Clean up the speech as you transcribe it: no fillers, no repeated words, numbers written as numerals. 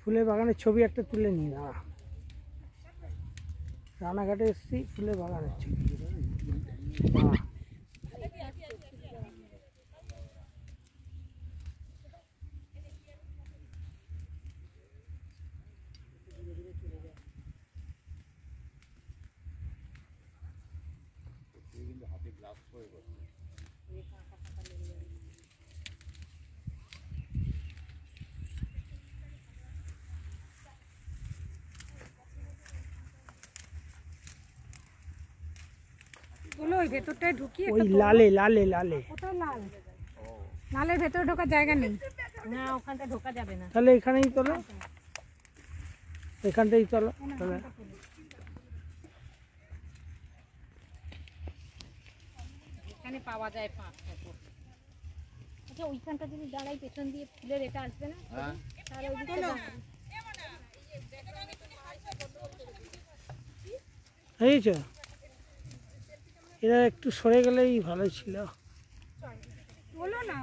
ফুলের বাগানের ছবি একটা তুলে নিই না, রানাঘাটে এসেছি, ফুলের বাগানের ছবি। ওই ভেতরটায় ঢুকি, ওই লালে লালে লালে কোথায় লাল? লালের ভেতরে ঢোকার জায়গা নেই না, ওখানটা ঢোকা যাবে না। তাহলে এখানেই চলো, এখানটাই চলো তাহলে। এখানে পাওয়া যায় 5 টাকা। আচ্ছা ওইখানটা যদি দাঁড়াই পেছন দিয়ে ফুলের এটা আসবে না, তাহলে ওইদিকে হয়েছে। এরা একটু সরে গেলেই ভালো ছিল। বলো না।